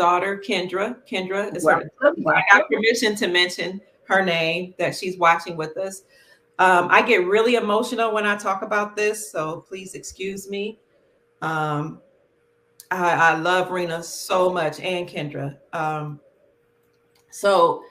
daughter, Kendra. Kendra is Welcome, her. I got welcome. permission to mention her name, that she's watching with us. I get really emotional when I talk about this, so please excuse me. Um, I love Reena so much, and Kendra. So,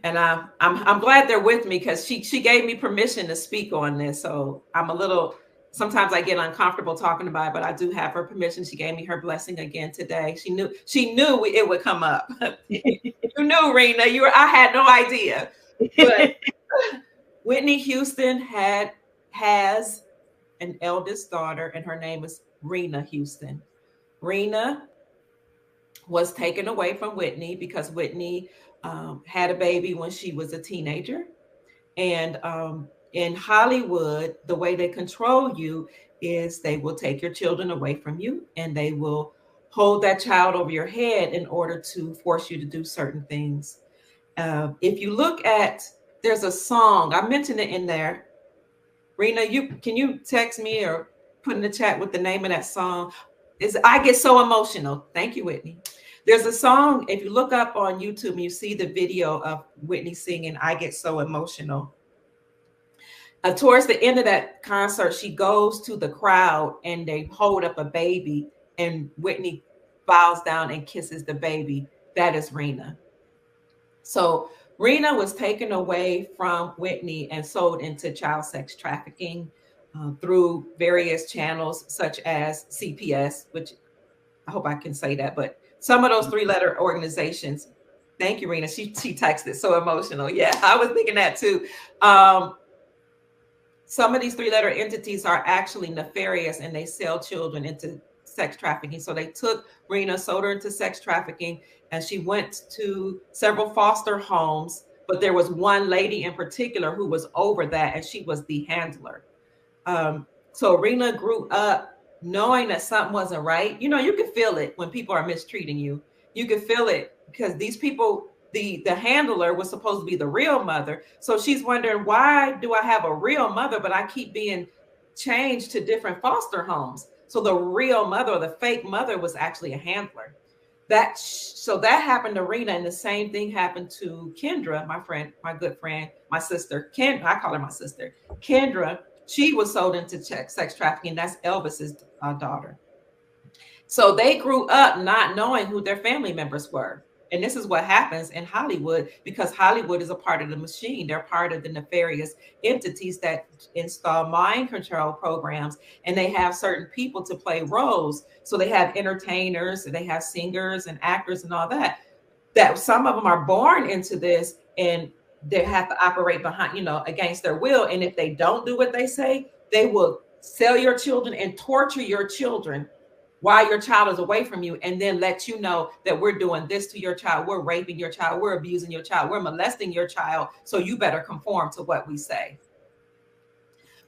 and I'm glad they're with me, because she gave me permission to speak on this. So I'm a little, sometimes I get uncomfortable talking about it, but I do have her permission. She gave me her blessing again today. She knew it would come up. You knew, Reena. I had no idea. But Whitney Houston has an eldest daughter, and her name is Reena Houston. Reena was taken away from Whitney because Whitney had a baby when she was a teenager. And in Hollywood, the way they control you is they will take your children away from you, and they will hold that child over your head in order to force you to do certain things. If you look at, there's a song, I mentioned it in there. Reena, can you text me or put in the chat what the name of that song is? I Get So Emotional. Thank you, Whitney. There's a song, if you look up on YouTube and you see the video of Whitney singing I Get So Emotional. Towards the end of that concert, she goes to the crowd and they hold up a baby, and Whitney bows down and kisses the baby. That is Reena. So Reena was taken away from Whitney and sold into child sex trafficking through various channels such as CPS, which I hope I can say that, but some of those 3-letter organizations. Thank you, Reena. She texted, so emotional. Yeah, I was thinking that too. Some of these 3-letter entities are actually nefarious, and they sell children into sex trafficking. So they took Reena, sold her into sex trafficking, and she went to several foster homes. But there was one lady in particular who was over that, and she was the handler. So Reena grew up knowing that something wasn't right. You know, you can feel it when people are mistreating you. You can feel it because these people, the handler was supposed to be the real mother. So she's wondering, why do I have a real mother, but I keep being changed to different foster homes? So the real mother, or the fake mother, was actually a handler. So that happened to Reena, and the same thing happened to Kendra, my friend, my good friend, my sister. I call her my sister. Kendra, she was sold into sex trafficking. That's Elvis's daughter. So they grew up not knowing who their family members were. And this is what happens in Hollywood, because Hollywood is a part of the machine. They're part of the nefarious entities that install mind control programs, and they have certain people to play roles. So they have entertainers, they have singers and actors and all that. That some of them are born into this, and they have to operate behind, against their will. And if they don't do what they say, they will sell your children and torture your children while your child is away from you, and then let you know that we're doing this to your child. We're raping your child. We're abusing your child. We're molesting your child. So you better conform to what we say.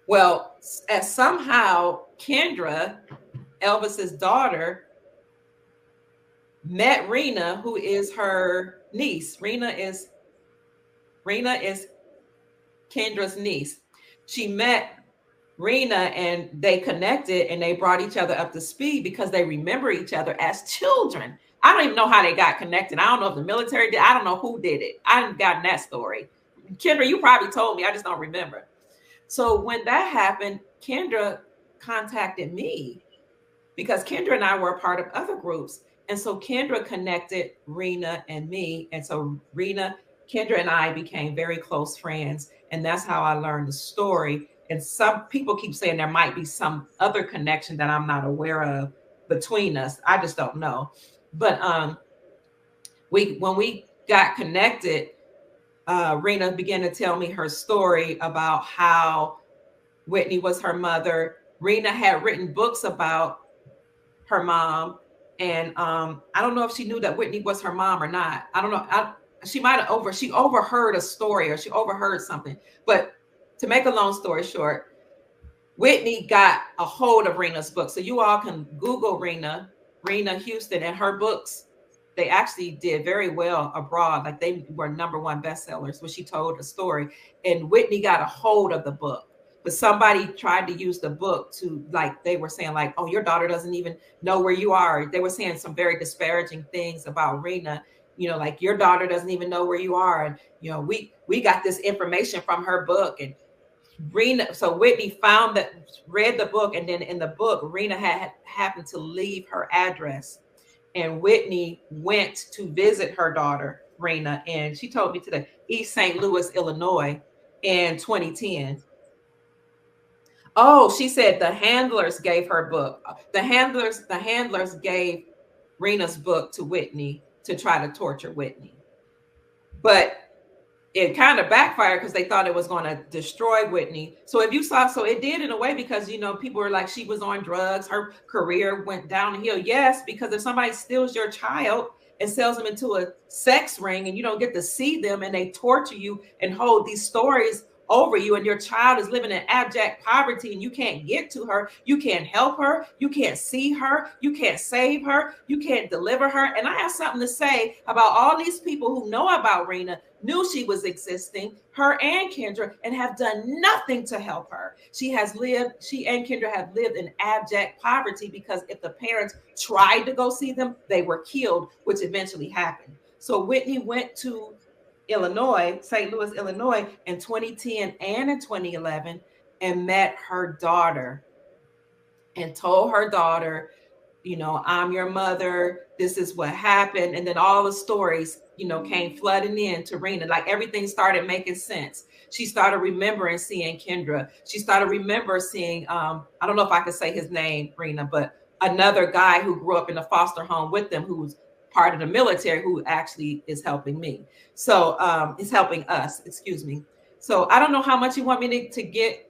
Well, as somehow Kendra, Elvis's daughter, met Reena, who is her niece. Reena is Kendra's niece. She met Reena and they connected, and they brought each other up to speed because they remember each other as children. I don't even know how they got connected. I don't know if the military did. I don't know who did it. I haven't gotten that story. Kendra, you probably told me. I just don't remember. So when that happened, Kendra contacted me because Kendra and I were a part of other groups. And so Kendra connected Reena and me. And so Kendra and I became very close friends. And that's how I learned the story. And some people keep saying there might be some other connection that I'm not aware of between us. I just don't know. But when we got connected, Reena began to tell me her story about how Whitney was her mother. Reena had written books about her mom. And I don't know if she knew that Whitney was her mom or not. I don't know. She overheard a story, or she overheard something. But to make a long story short, Whitney got a hold of Reena's book. So you all can Google Reena Houston, and her books, they actually did very well abroad. Like they were #1 bestsellers when she told a story. And Whitney got a hold of the book. but somebody tried to use the book to, like, they were saying like, oh, your daughter doesn't even know where you are. They were saying some very disparaging things about Reena, you know, like your daughter doesn't even know where you are. And, you know, we got this information from her book. And Reena, so Whitney read the book, and then in the book, Reena had happened to leave her address. And Whitney went to visit her daughter, Reena, and she told me today, East St. Louis, Illinois, in 2010. Oh, she said the handlers gave her book. The handlers gave Reena's book to Whitney to try to torture Whitney. But it kind of backfired because they thought it was going to destroy Whitney. So if you saw, so it did in a way, because, you know, people were like, she was on drugs, her career went downhill. Yes, because if somebody steals your child and sells them into a sex ring and you don't get to see them, and they torture you and hold these stories over you, and your child is living in abject poverty, and you can't get to her, you can't help her, you can't see her, you can't save her, you can't deliver her. And I have something to say about all these people who know about Reena, knew she was existing, her and Kendra, and have done nothing to help her. She and Kendra have lived in abject poverty, because if the parents tried to go see them, they were killed, which eventually happened. So Whitney went to Illinois, St. Louis, Illinois, in 2010 and in 2011, and met her daughter and told her daughter, you know, I'm your mother, this is what happened. And then all the stories, you know, came flooding in to Reena. Like, everything started making sense. She started remembering seeing Kendra. She started remember seeing, I don't know if I could say his name, Reena, but another guy who grew up in a foster home with them, who's part of the military, who actually is helping me. So is helping us, excuse me. So I don't know how much you want me to get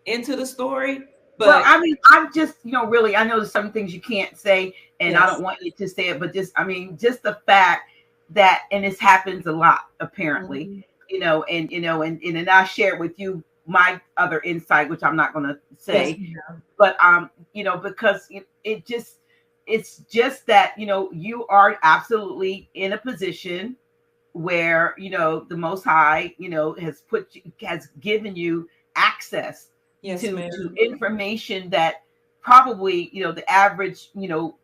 into the story. But well, I mean, I'm just, you know, really, I know there's some things you can't say, and yes, I don't want you to say it, but just, I mean, just the fact that, and this happens a lot, apparently, mm-hmm, you know, and I shared with you my other insight, which I'm not going to say, yes, but, you know, because it's just that, you know, you are absolutely in a position where, you know, the Most High, you know, has given you access, yes, to information that probably, you know, the average, you know,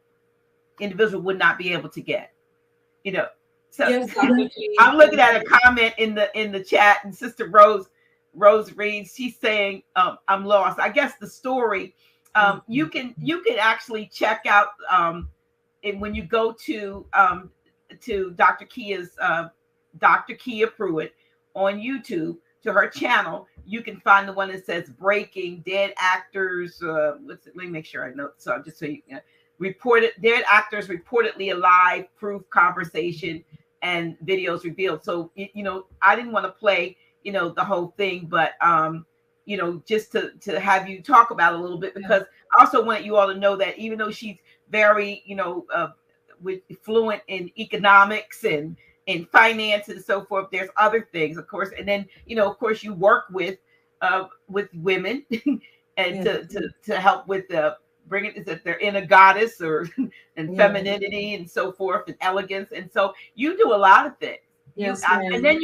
individual would not be able to get, you know. So yes, I'm looking at a comment in the chat, and Sister Rose reads, she's saying, I'm lost. I guess the story, you can actually check out, and when you go to Dr. Kia Pruitt on YouTube, to her channel, you can find the one that says Breaking Dead Actors. Let me make sure I know. So just so you reported dead actors reportedly alive, proof conversation, and videos revealed. So you know, I didn't want to play, you know, the whole thing, but you know, just to have you talk about it a little bit, because I also want you all to know that even though she's very, you know, fluent in economics and in finance and so forth, there's other things, of course. And then, you know, of course, you work with women and to help with bringing it, that they're in a goddess or and femininity and so forth, and elegance. And so you do a lot of things. Yes, and then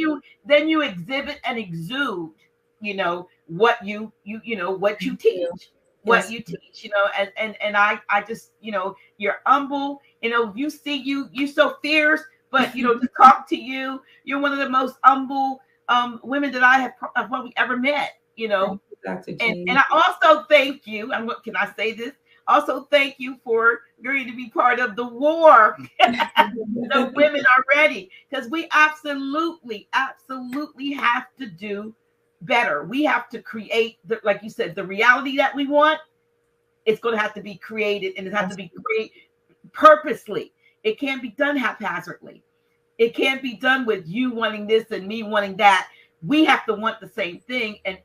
you exhibit and exude, you know, what you know, what you teach, what you teach, you know, and I just, you know, you're humble, you know, you see you so fierce, but, you know, to talk to you, you're one of the most humble women that I have probably ever met, you know. And I also thank you, and what can I say this? Also thank you for agreeing to be part of the war. The women are ready, because we absolutely have to do better. We have to create, like you said, the reality that we want. It's going to have to be created, and it has to be created purposely. It can't be done haphazardly. It can't be done with you wanting this and me wanting that. We have to want the same thing. And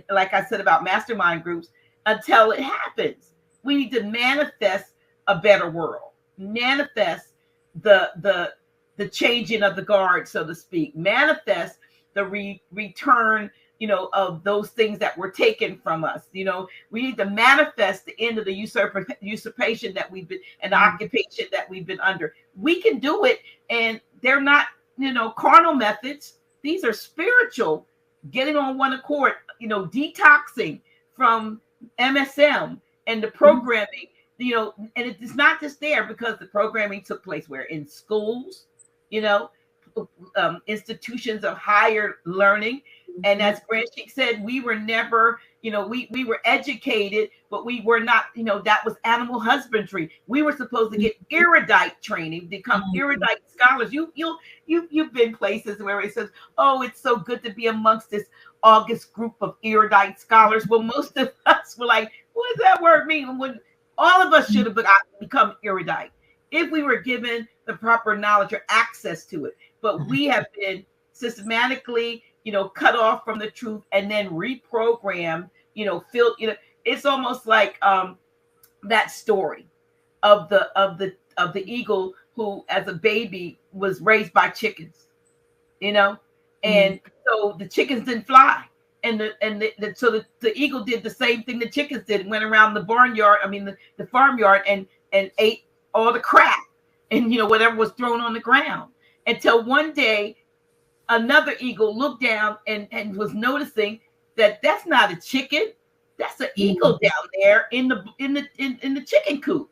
like I said about mastermind groups, until it happens, we need to manifest a better world, manifest the changing of the guard, so to speak, manifest the return, you know, of those things that were taken from us. You know, we need to manifest the end of the usurpation that we've been, and the occupation that we've been under. We can do it, and they're not, you know, carnal methods. These are spiritual, getting on one accord, detoxing from MSM and the programming, and it's not just there, because the programming took place where in schools, institutions of higher learning. And as Grand Sheik said, we were never, we were educated, but we were not, that was animal husbandry. We were supposed to get erudite training, become erudite scholars. You've been places where it says, oh, it's so good to be amongst this august group of erudite scholars. Well, most of us were like, what does that word mean? When all of us should have become erudite if we were given the proper knowledge or access to it. But we have been systematically, cut off from the truth and then reprogrammed, it's almost like that story of the eagle who as a baby was raised by chickens, and so the chickens didn't fly. So the eagle did the same thing the chickens did, went around the barnyard, the farmyard, and ate all the crap and whatever was thrown on the ground, until one day another eagle looked down and was noticing that that's not a chicken, that's an eagle down there in the chicken coop,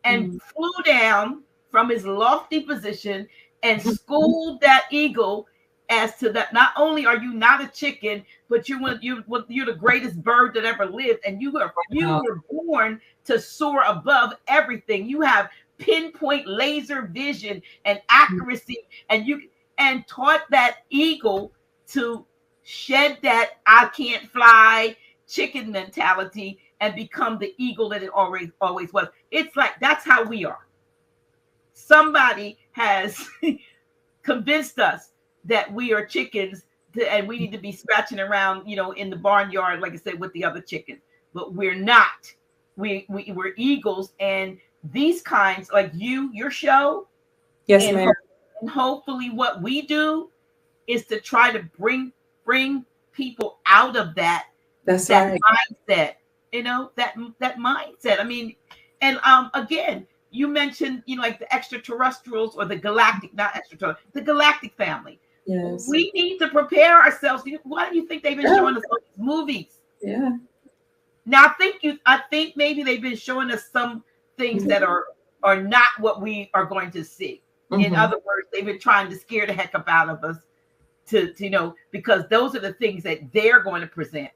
and flew down from his lofty position and schooled that eagle as to that not only are you not a chicken, but you're the greatest bird that ever lived, and you were born to soar above everything. You have pinpoint laser vision and accuracy, and taught that eagle to shed that I can't fly chicken mentality and become the eagle that it always was. It's like, that's how we are. Somebody has convinced us that we are chickens, and we need to be scratching around, in the barnyard, like I said, with the other chickens. But we're not. We're eagles, and these kinds, like your show. Yes, ma'am. And hopefully what we do is to try to bring people out of that mindset, that mindset. And again, you mentioned, like the extraterrestrials or the galactic, not extraterrestrial, the galactic family. Yes. We need to prepare ourselves. Why do you think they've been showing us all these movies? Yeah. Now I think maybe they've been showing us some things that are not what we are going to see. In other words, they've been trying to scare the heck up out of us to because those are the things that they're going to present.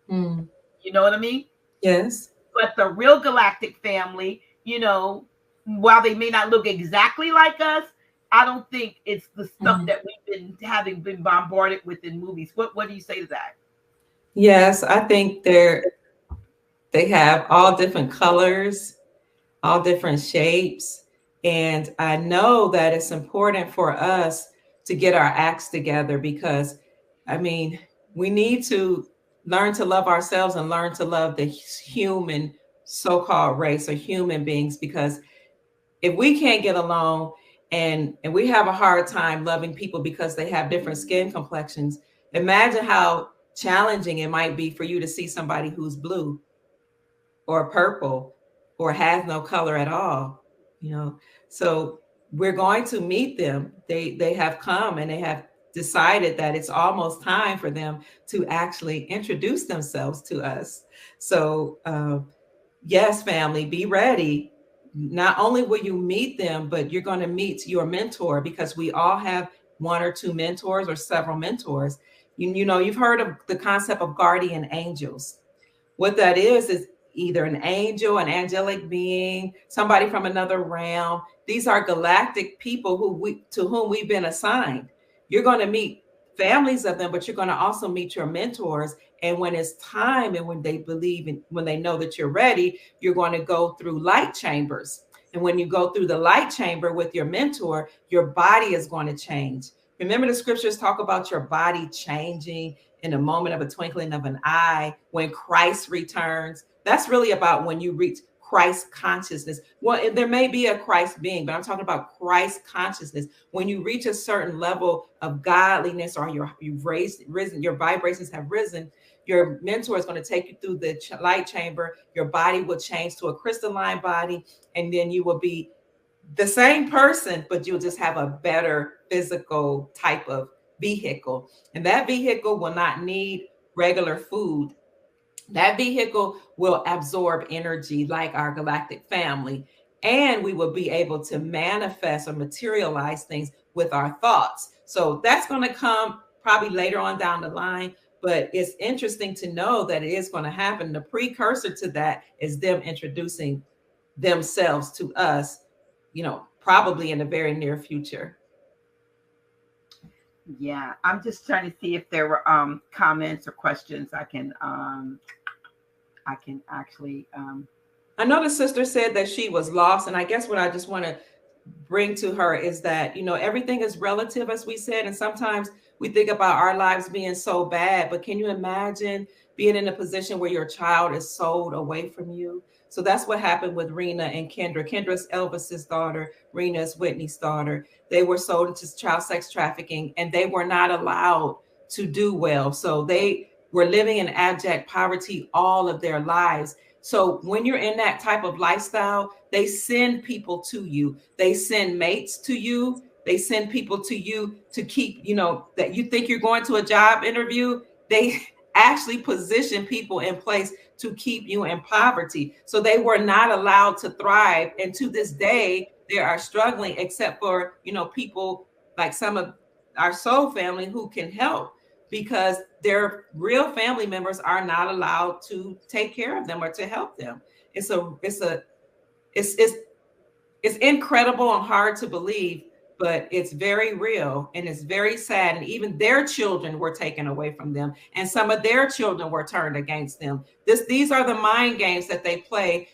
You know what I mean? Yes. But the real galactic family, while they may not look exactly like us, I don't think it's the stuff that we've been bombarded with in movies. What do you say to that? Yes, I think they have all different colors, all different shapes. And I know that it's important for us to get our acts together, because, we need to learn to love ourselves and learn to love the human so-called race or human beings, because if we can't get along and we have a hard time loving people because they have different skin complexions, imagine how challenging it might be for you to see somebody who's blue or purple or has no color at all. So we're going to meet them. They have come and they have decided that it's almost time for them to actually introduce themselves to us. So yes, family, be ready. Not only will you meet them, but you're going to meet your mentor, because we all have one or two mentors or several mentors. You've heard of the concept of guardian angels. What that is either an angel, an angelic being, somebody from another realm. These are galactic people to whom we've been assigned. You're going to meet families of them, but you're going to also meet your mentors. And when it's time, and when they believe and when they know that you're ready, you're going to go through light chambers. And when you go through the light chamber with your mentor, your body is going to change. Remember, the scriptures talk about your body changing in a moment of a twinkling of an eye when Christ returns. That's really about when you reach Christ consciousness. Well, there may be a Christ being, but I'm talking about Christ consciousness. When you reach a certain level of godliness, or you've risen, your vibrations have risen, your mentor is going to take you through the light chamber. Your body will change to a crystalline body, and then you will be the same person, but you'll just have a better physical type of vehicle. And that vehicle will not need regular food, that vehicle will absorb energy like our galactic family. And we will be able to manifest or materialize things with our thoughts. So that's going to come probably later on down the line. But it's interesting to know that it is going to happen. The precursor to that is them introducing themselves to us, probably in the very near future. Yeah, I'm just trying to see if there were comments or questions I can actually I know the sister said that she was lost, and I guess what I just want to bring to her is that, everything is relative, as we said, and sometimes we think about our lives being so bad, but can you imagine being in a position where your child is sold away from you? So that's what happened with Reena and Kendra. Kendra's Elvis's daughter, Reena's Whitney's daughter. They were sold into child sex trafficking, and they were not allowed to do well. So they were living in abject poverty all of their lives. So when you're in that type of lifestyle, they send people to you. They send mates to you. They send people to you to keep, that you think you're going to a job interview. They actually position people in place to keep you in poverty. So they were not allowed to thrive. And to this day, they are struggling, except for, people like some of our soul family who can help, because their real family members are not allowed to take care of them or to help them. It's incredible and hard to believe, but it's very real and it's very sad. And even their children were taken away from them, and some of their children were turned against them. These are the mind games that they play.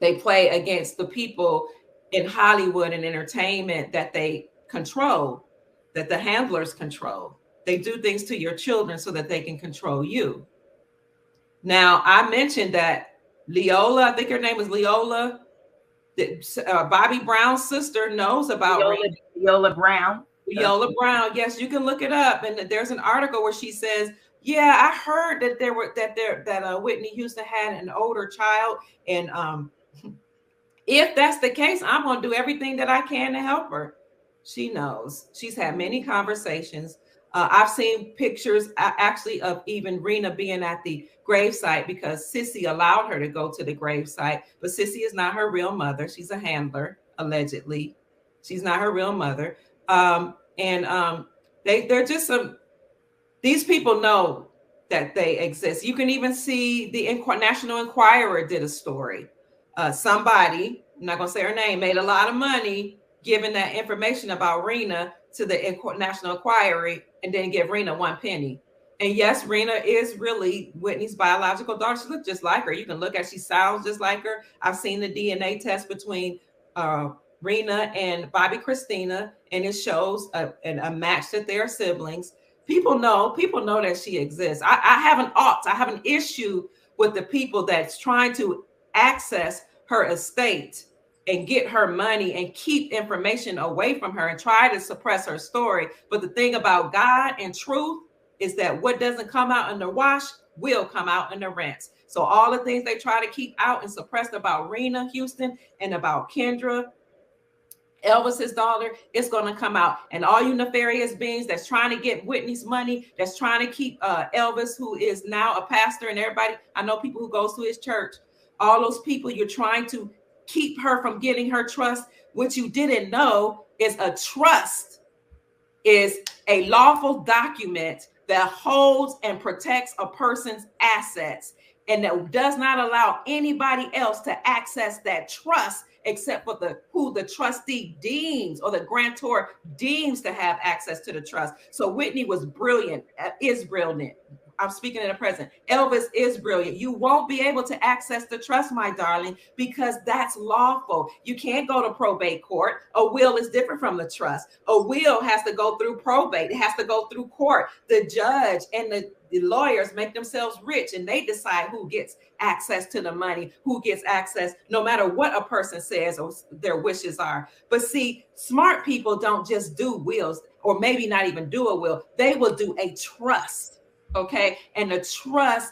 They play against the people in Hollywood and entertainment that they control, that the handlers control. They do things to your children so that they can control you. Now, I mentioned that Leola, I think her name is Leola, Bobby Brown's sister, knows about Leola Brown. Leola Brown. Yes, you can look it up. And there's an article where she says, yeah, I heard that Whitney Houston had an older child. And if that's the case, I'm going to do everything that I can to help her. She knows. She's had many conversations. I've seen pictures actually of even Reena being at the gravesite because Sissy allowed her to go to the gravesite, but Sissy is not her real mother. She's a handler, allegedly. She's not her real mother. They're just these people know that they exist. You can even see the National Enquirer did a story. Somebody, I'm not going to say her name, made a lot of money giving that information about Reena to the National Enquirer and didn't give Reena 1 penny. And yes, Reena is really Whitney's biological daughter. She looks just like her. You can look at, she sounds just like her. I've seen the DNA test between Reena and Bobby Christina, and it shows a match that they are siblings. People know that she exists. I have an issue with the people that's trying to access her estate and get her money and keep information away from her and try to suppress her story. But the thing about God and truth is that what doesn't come out in the wash will come out in the rinse. So all the things they try to keep out and suppress about Reena Houston and about Kendra, Elvis's daughter, it's going to come out. And all you nefarious beings that's trying to get Whitney's money, that's trying to keep Elvis, who is now a pastor, and everybody, I know people who goes to his church, all those people, you're trying to keep her from getting her trust. What you didn't know is a trust is a lawful document that holds and protects a person's assets, and that does not allow anybody else to access that trust except for who the trustee deems or the grantor deems to have access to the trust. So Whitney was brilliant, is brilliant. I'm speaking in the present. Elvis is brilliant. You won't be able to access the trust, my darling, because that's lawful. You can't go to probate court. A will is different from the trust. A will has to go through probate. It has to go through court. The judge and the lawyers make themselves rich, and they decide who gets access to the money, who gets access, no matter what a person says or their wishes are. But see, smart people don't just do wills, or maybe not even do a will. They will do a trust. Okay. And the trust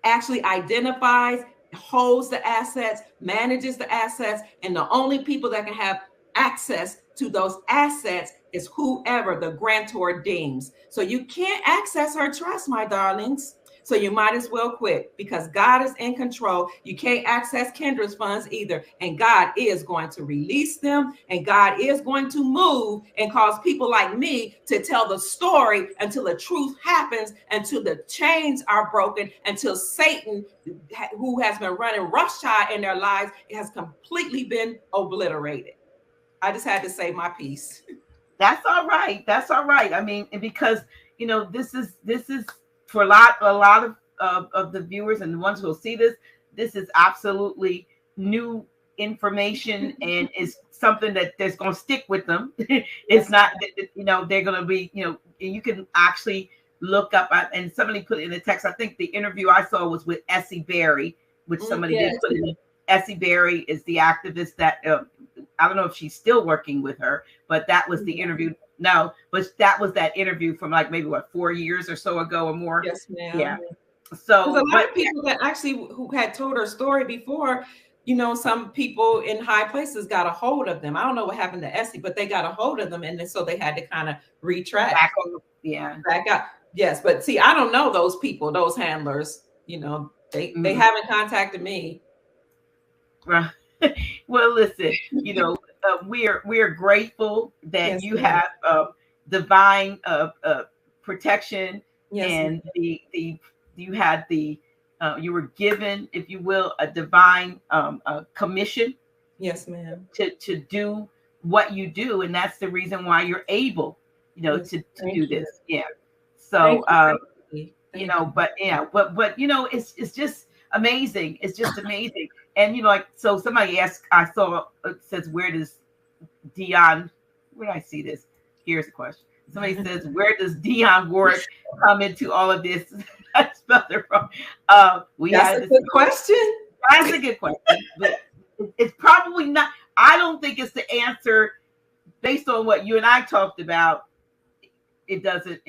actually identifies, holds the assets, manages the assets. And the only people that can have access to those assets is whoever the grantor deems. So you can't access her trust, my darlings. So you might as well quit, because God is in control. You can't access Kendra's funds either. And God is going to release them. And God is going to move and cause people like me to tell the story until the truth happens, until the chains are broken, until Satan, who has been running roughshod in their lives, has completely been obliterated. I just had to say my piece. That's all right. That's all right. I mean, because this is for a lot of the viewers and the ones who will see this. This is absolutely new information, and is something that's going to stick with them. It's not that they're going to be you can actually look up, and somebody put it in the text. I think the interview I saw was with Essie Berry, which somebody did put in. Essie Berry is the activist that I don't know if she's still working with her, but that was the interview. No, but that was that interview from like maybe 4 years or so ago or more. Yes, ma'am. Yeah. So a lot of people that actually who had told her story before, some people in high places got a hold of them. I don't know what happened to Essie, but they got a hold of them, and then so they had to kind of retract. Back out. Yes, but see, I don't know those people, those handlers. They haven't contacted me. Right. Well, listen, we're grateful that you have divine protection, and you had you were given, if you will, a divine commission. Yes, ma'am. To do what you do, and that's the reason why you're able, to do this. Yeah. So but it's just amazing. It's just amazing. And so somebody asked, I saw it says, where does Dion, where did I see this? Here's the question. Somebody says, where does Dionne Warwick come into all of this? I spelled it wrong. That's a good question. That's a good question. But it's probably not. I don't think it's the answer based on what you and I talked about. It doesn't,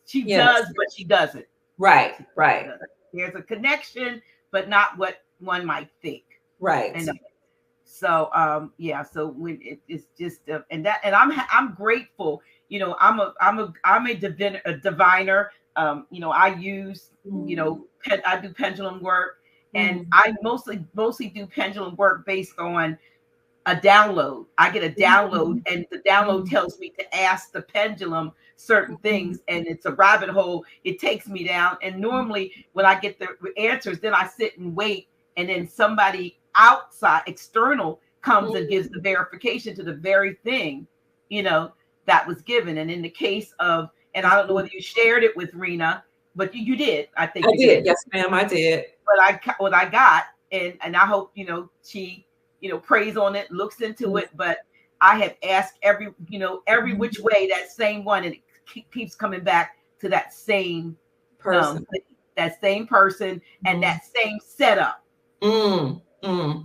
she does, but she doesn't. Right. There's a connection, but not what one might think. Right. And so so when it's just and I'm grateful. I'm a diviner. I use I do pendulum work, and I mostly do pendulum work based on a download. I get a download, and the download tells me to ask the pendulum certain things, and it's a rabbit hole. It takes me down, and normally when I get the answers, then I sit and wait, and then somebody outside, external, comes and gives the verification to the very thing, that was given. And in the case of, and I don't know whether you shared it with Reena, but you did. I think I did. Yes, ma'am, I did. But what I got, and I hope she prays on it, looks into it. But I have asked every which way that same one, and it keeps coming back to that same person, and that same setup.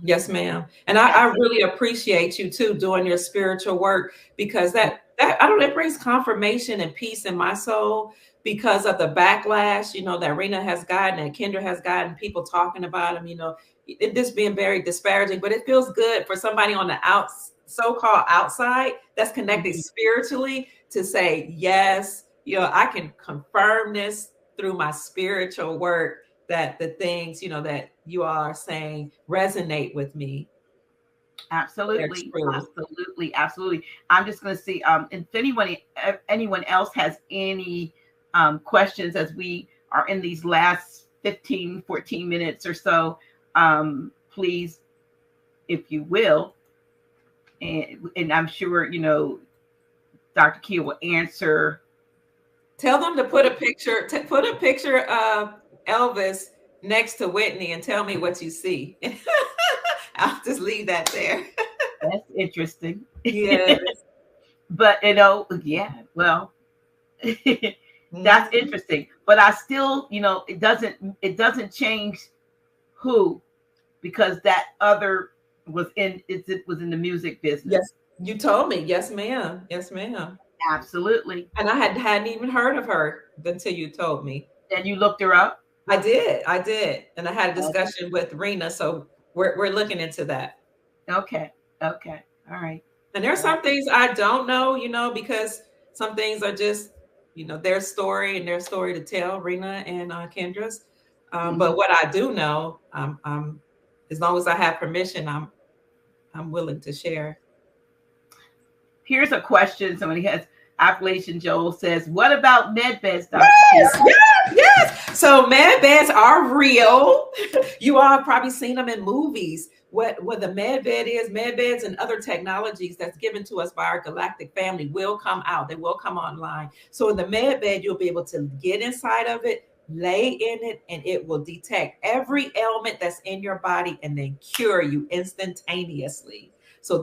Yes, ma'am. And I really appreciate you too doing your spiritual work, because that it brings confirmation and peace in my soul, because of the backlash, that Reena has gotten and Kendra has gotten, people talking about him, it just being very disparaging. But it feels good for somebody on the so-called outside that's connected spiritually to say, yes, I can confirm this through my spiritual work, that the things, that you all are saying resonate with me. Absolutely. I'm just going to see if anyone else has any questions as we are in these last 15, 14 minutes or so. Please, if you will, and I'm sure, Dr. Kia will answer. Tell them to put a picture of Elvis next to Whitney and tell me what you see. I'll just leave that there. That's interesting. Yes. But well, that's interesting. But I still, it doesn't change who, because that other was in the music business. Yes, you told me. Yes, ma'am. Yes, ma'am. Absolutely. And I hadn't even heard of her until you told me. And you looked her up? I did. And I had a discussion with Reena, so we're looking into that. Okay. All right. And there's some things I don't know, because some things are just, their story and their story to tell, Reena and Kendra's. But what I do know, as long as I have permission, I'm willing to share. Here's a question somebody has. Appalachian Joel says, "What about Medbeds, Dr. Yes, yes, yes. So Medbeds are real. You all have probably seen them in movies. What the Medbed is, Medbeds and other technologies that's given to us by our Galactic family will come out. They will come online. So in the Medbed, you'll be able to get inside of it, lay in it, and it will detect every ailment that's in your body and then cure you instantaneously. So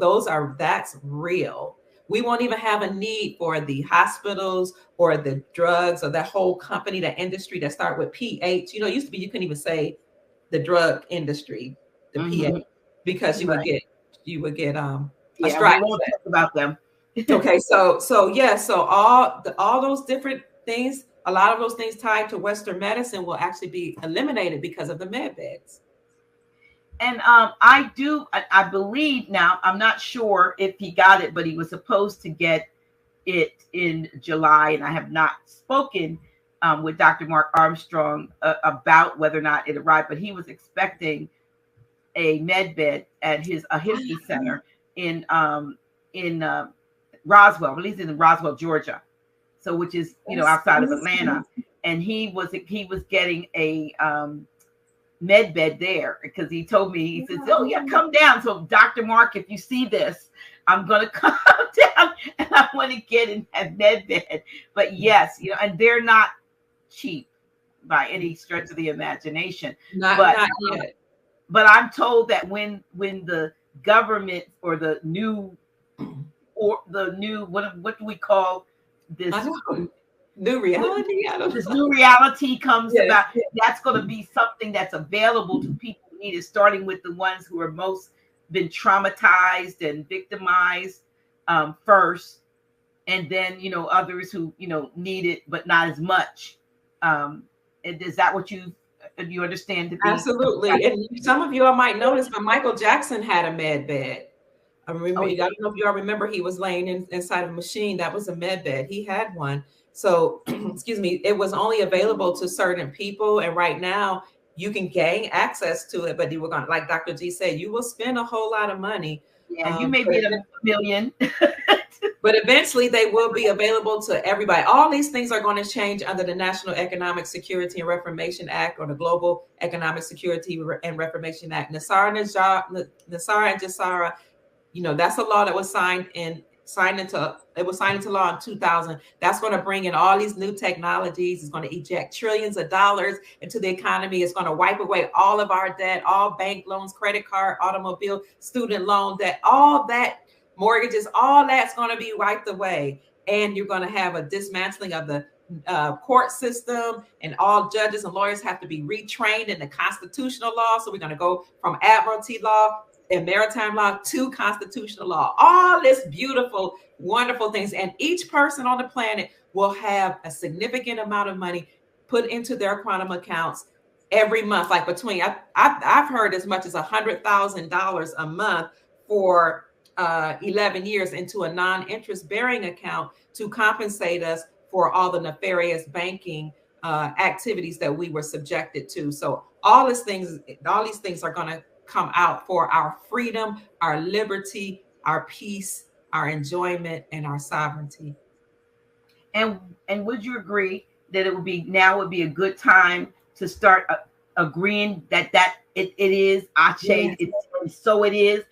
that's real. We won't even have a need for the hospitals or the drugs or that whole company, that industry that start with PH. It used to be you couldn't even say the drug industry, the PH, because you would get a strike. We won't talk about them. Okay, so yeah, so all those different things, a lot of those things tied to Western medicine will actually be eliminated because of the med beds. And I believe now, I'm not sure if he got it, but he was supposed to get it in July, and I have not spoken with Dr. Mark Armstrong about whether or not it arrived, but he was expecting a med bed at a HIMSS center in Roswell, at least in Roswell, Georgia. So, which is, outside of Atlanta. And he was getting a med bed there because he told me, he says, "Oh yeah, come down." So Dr. Mark, if you see this, I'm going to come down and I want to get in that med bed. But yes, and they're not cheap by any stretch of the imagination. Not yet. But I'm told that when the government or the new what do we call this? New reality. This new reality comes about. That's going to be something that's available to people who need it, starting with the ones who are most been traumatized and victimized first, and then others who need it but not as much. Is that what you understand to be? Absolutely. And some of you all might notice, but Michael Jackson had a med bed. I remember. I don't know if you all remember, he was laying inside a machine that was a med bed. He had one. So, excuse me, it was only available to certain people. And right now you can gain access to it, but you were going to, like Dr. G said, you will spend a whole lot of money. Yeah, you may get $1 million. But eventually they will be available to everybody. All these things are going to change under the National Economic Security and Reformation Act, or the Global Economic Security and Reformation Act. Nasara and Jassara, that's a law that was signed into law in 2000. That's going to bring in all these new technologies. It's going to eject trillions of dollars into the economy. It's going to wipe away all of our debt, all bank loans, credit card, automobile, student loan debt, all that, mortgages, all that's going to be wiped away. And you're going to have a dismantling of the court system, and all judges and lawyers have to be retrained in the constitutional law. So we're going to go from admiralty law and maritime law to constitutional law, all this beautiful, wonderful things. And each person on the planet will have a significant amount of money put into their quantum accounts every month. Like I've heard as much as $100,000 a month for 11 years into a non-interest bearing account to compensate us for all the nefarious banking activities that we were subjected to. So all these things are going to come out for our freedom, our liberty, our peace, our enjoyment, and our sovereignty. And would you agree that it would be a good time to start agreeing that it is Ashe, so it is,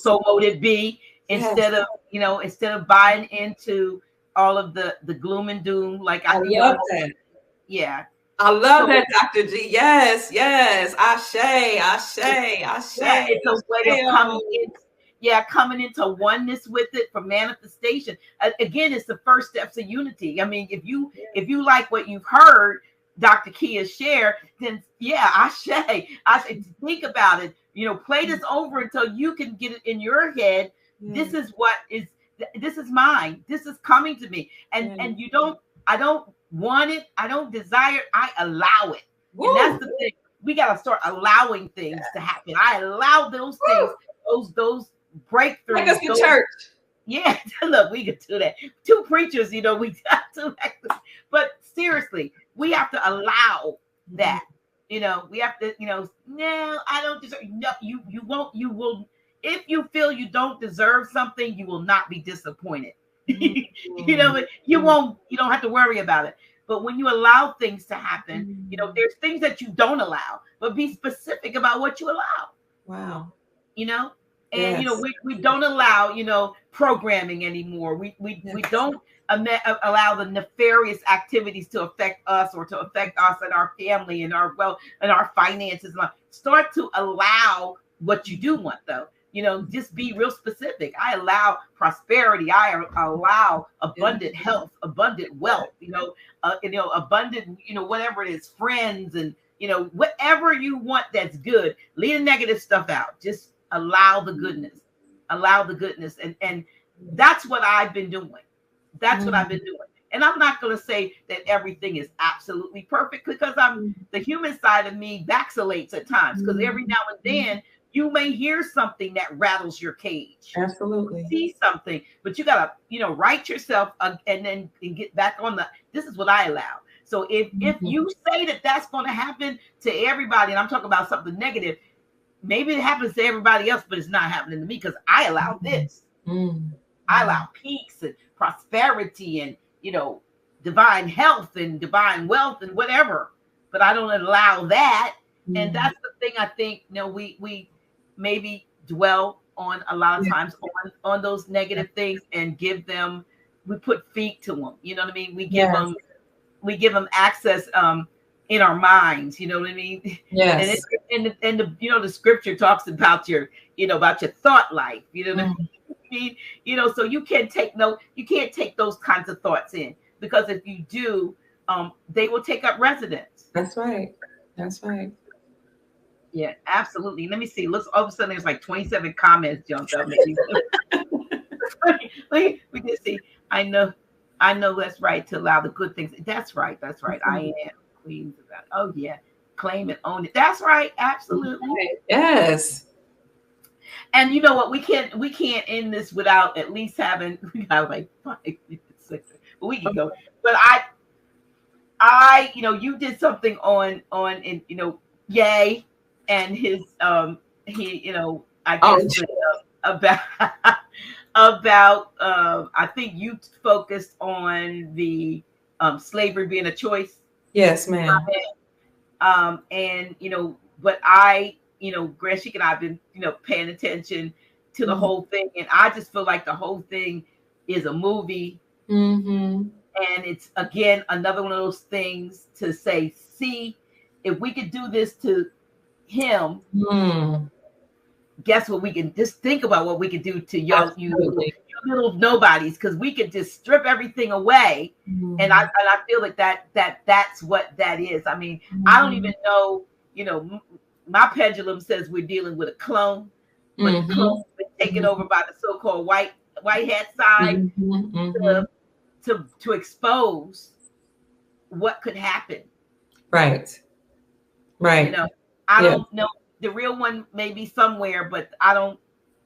so would it be, instead of buying into all of the gloom and doom, like I love that. Yeah. I love that, Dr. G. Yes. Ashe. Yeah, it's a way of coming into oneness with it for manifestation. Again, it's the first steps of unity. I mean, if you like what you've heard Dr. Kia share, then Ashe. Think about it. Play this over until you can get it in your head. This is mine. This is coming to me. And I don't want it. I don't desire it. I allow it. Woo. And that's the thing. We got to start allowing things to happen. I allow those things, those breakthroughs. Take us to church. Yeah, look, we could do that. Two preachers, you know, we got to. But seriously, we have to allow that. You know, we have to. You know, no, I don't deserve. No, you won't. You will. If you feel you don't deserve something, you will not be disappointed. You know, but you won't. You don't have to worry about it. But when you allow things to happen, you know, there's things that you don't allow, but be specific about what you allow. Wow. You know, and you know, we don't allow, you know, programming anymore. We don't allow the nefarious activities to affect us or to affect us and our family and our and our finances. Start to allow what you do want, though. You know, just be real specific. I allow prosperity. I allow abundant health, abundant wealth. You know, abundant. You know, whatever it is, friends, and you know, whatever you want that's good. Leave the negative stuff out. Just allow the goodness. Allow the goodness, and that's what I've been doing. That's what I've been doing. And I'm not going to say that everything is absolutely perfect because the human side of me vacillates at times because every now and then you may hear something that rattles your cage. Absolutely. See something, but you got to, you know, right yourself and then get back on this is what I allow. So if you say that that's going to happen to everybody, and I'm talking about something negative, maybe it happens to everybody else, but it's not happening to me because I allow this. I allow peace and prosperity and, you know, divine health and divine wealth and whatever, but I don't allow that. And that's the thing I think, you know, we maybe dwell on a lot of times on those negative things and we put feet to them. You know what I mean? We give them access in our minds. You know what I mean? Yes. And the you know, the scripture talks about your thought life. You know what I mean? You know, so you can't take those kinds of thoughts in, because if you do, they will take up residence. That's right. That's right. Yeah, absolutely. Let me see. Let's all of a sudden there's like 27 comments jumped up. we can see. I know that's right, to allow the good things. That's right. That's right. I am queens about it. Oh yeah. Claim and own it. That's right. Absolutely. Yes. And you know what? We can't end this without at least having, we got like 5 minutes, 6, but we can go. But I, you know, you did something on, and you know, Yay, and his, he, you know, I guess about, I think you focused on the slavery being a choice. Yes, ma'am. And you know, but I, you know, Greshik and I've been, you know, paying attention to the whole thing, and I just feel like the whole thing is a movie. And it's, again, another one of those things to say, see, if we could do this to him, guess what? We can just think about what we could do to you little nobodies, because we could just strip everything away. And I feel like that's what that is. I mean, I don't even know, you know, my pendulum says we're dealing with a clone, but the clone's been taken over by the so-called white hat side to expose what could happen. Right. You know, I don't know. The real one may be somewhere, but I don't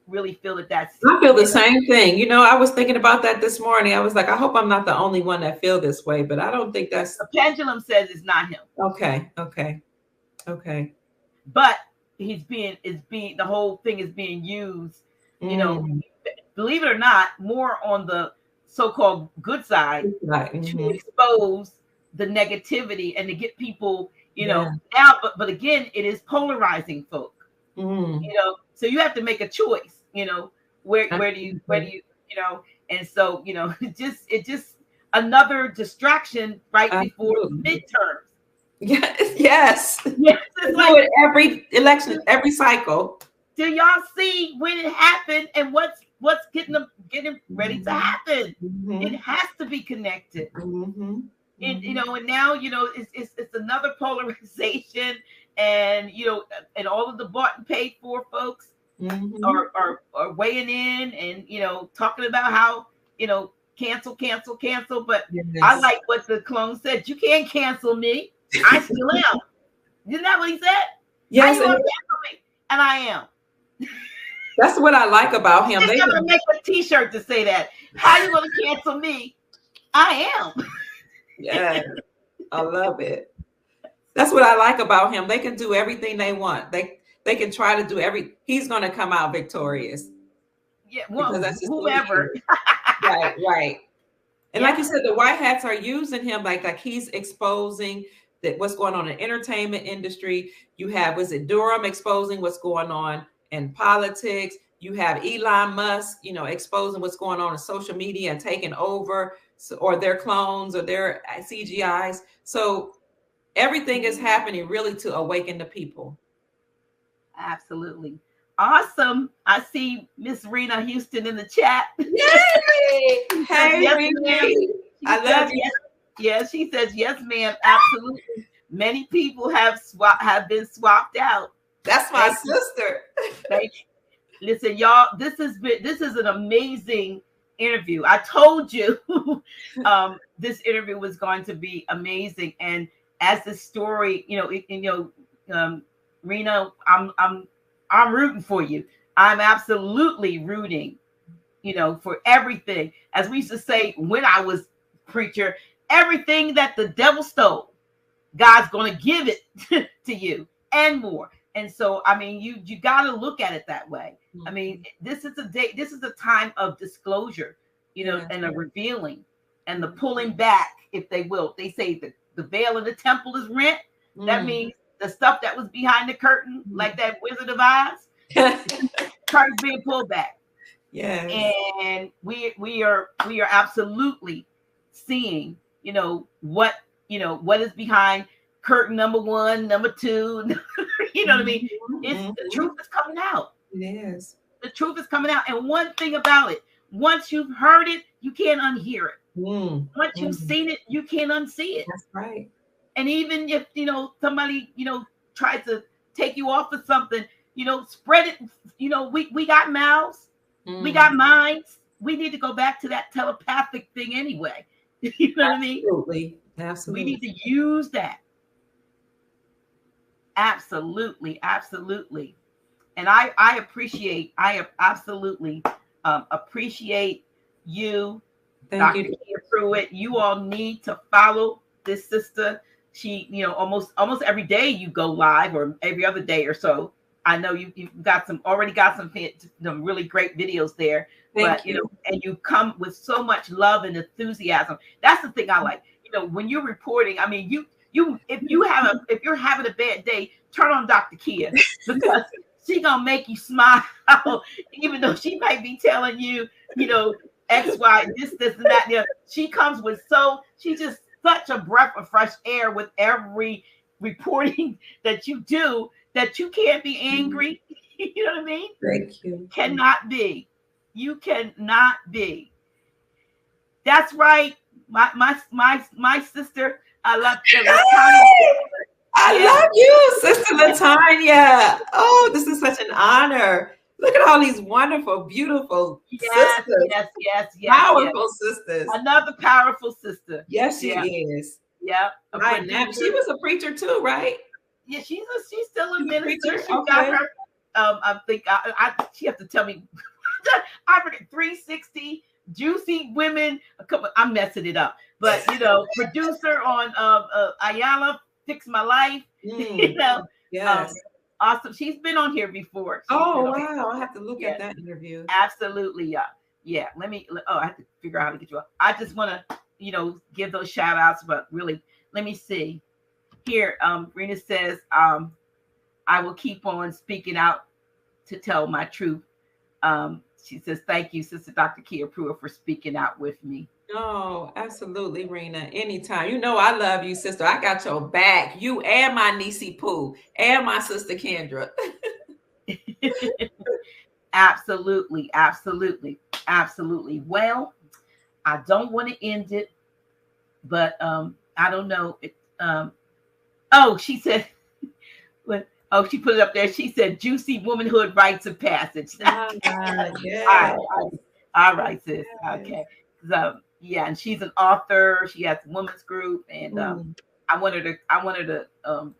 really feel that's. I feel the same thing. You know, I was thinking about that this morning. I was like, I hope I'm not the only one that feel this way, but I don't think that's. The pendulum says it's not him. Okay. But the whole thing is being used, you know, believe it or not, more on the so-called good side to expose the negativity and to get people, you know, out. But again, it is polarizing folk, you know, so you have to make a choice, you know, where do you, you know, and so, you know, it just another distraction right before midterms. Yes. It's like every election, every cycle. Do y'all see when it happened and what's getting ready to happen? It has to be connected. And you know, and now, you know, it's another polarization, and you know, and all of the bought and paid for folks are weighing in, and you know, talking about how, you know, cancel. But I like what the clone said. You can't cancel me. I still am. Isn't that what he said? Yes. And I am. That's what I like about him. I'm gonna make a T-shirt to say that. How you gonna cancel me? I am. Yeah, I love it. That's what I like about him. They can do everything they want. They can try to do he's gonna come out victorious. Yeah, well, because that's just whoever. Right. And like you said, the white hats are using him like he's exposing that what's going on in the entertainment industry. You have, was it Durham exposing what's going on in politics? You have Elon Musk, exposing what's going on in social media and taking over, or their clones or their CGIs. So everything is happening really to awaken the people. Absolutely. Awesome. I see Miss Reena Houston in the chat. Yay! Hey, yes, ma'am. I love you. Yes. Yeah, she says, yes, ma'am. Absolutely. Many people have been swapped out. That's my sister. Listen, y'all, this is an amazing interview. I told you this interview was going to be amazing. And as the story, Reena, I'm rooting for you. I'm absolutely rooting, for everything. As we used to say when I was preacher, everything that the devil stole, God's going to give it to you and more. And so, I mean, you got to look at it that way. I mean, this is a time of disclosure, and a revealing and the pulling back, if they will. They say the veil of the temple is rent. That means the stuff that was behind the curtain, like that Wizard of Oz, curtains being pulled back. Yeah. And we are absolutely seeing, what is behind curtain number 1, number 2. You know what I mean? The truth is coming out. It is. The truth is coming out. And one thing about it, once you've heard it, you can't unhear it. Once you've seen it, you can't unsee it. That's right. And even if, somebody, tries to take you off of something, spread it. We got mouths. We got minds. We need to go back to that telepathic thing anyway. You know what I mean? Absolutely. We need to use that. Absolutely. And I absolutely appreciate you. Thank you. Dr. Pruitt. You all need to follow this sister. She, almost every day you go live, or every other day or so. I know you've already got some really great videos there. Thank you. And you come with so much love and enthusiasm. That's the thing I like. When you're reporting, I mean, if you're having a bad day, turn on Dr. Kia, because she gonna make you smile, even though she might be telling you, X, Y, this, and that. She comes with she's just such a breath of fresh air with every reporting that you do, that you can't be angry. You know what I mean? Thank you. Cannot be. You cannot be. That's right. My sister. I love love you, Sister Latanya. Oh, this is such an honor. Look at all these wonderful, beautiful sisters. Yes. Powerful sisters. Another powerful sister. Yes, she is. Yeah. She was a preacher too, right? Yeah, she's still a minister. She okay. got her. I think she has to tell me. I forget 360 Juicy Women. I'm messing it up, but producer on Ayala Fix My Life. Yes. Awesome. She's been on here before. Wow. I have to look at that interview. Absolutely. Yeah. I have to figure out how to get you up. I just want to, give those shout outs, but really, let me see here. Reena says, I will keep on speaking out to tell my truth. She says, thank you, Sister Dr. Kia Pruitt, for speaking out with me. Oh, absolutely, Reena. Anytime. I love you, sister. I got your back. You and my niecey Pooh and my sister Kendra. Absolutely. Well, I don't want to end it, but I don't know. She said, she put it up there. She said, juicy womanhood rites of passage. Yeah. All right, sis. Okay. And she's an author. She has a women's group, and I wanted to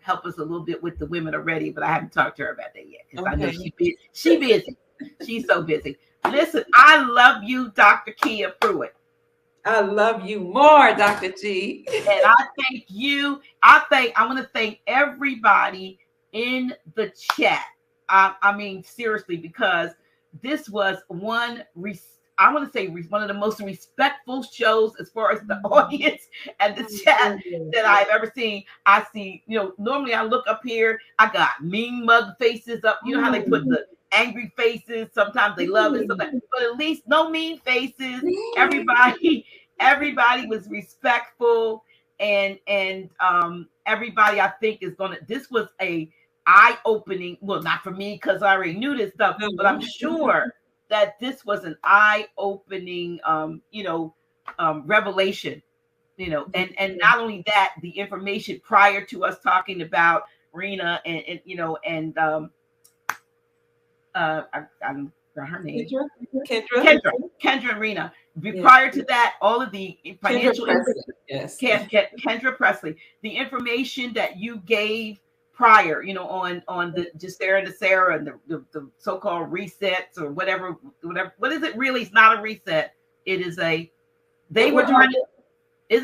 help us a little bit with the women already, but I haven't talked to her about that yet, because I know she busy. She's so busy. Listen, I love you, Dr. Kia Pruitt. I love you more, Dr. G. And I thank you. I want to thank everybody in the chat. I mean, seriously, because this was I want to say one of the most respectful shows as far as the audience and the chat that I've ever seen. I see, normally I look up here, I got mean mug faces up. You know how they put the angry faces? Sometimes they love it, sometimes, but at least no mean faces. Everybody was respectful, and everybody I think is gonna. This was a eye-opening. Well, not for me because I already knew this stuff, but I'm sure that this was an eye-opening, revelation. And not only that, the information prior to us talking about Reena and I'm her name, Kendra and Reena. Prior to that, all of the financial Kendra Presley, the information that you gave prior, on the just Sarah and the so-called resets or whatever. What is it really? It's not a reset. It is is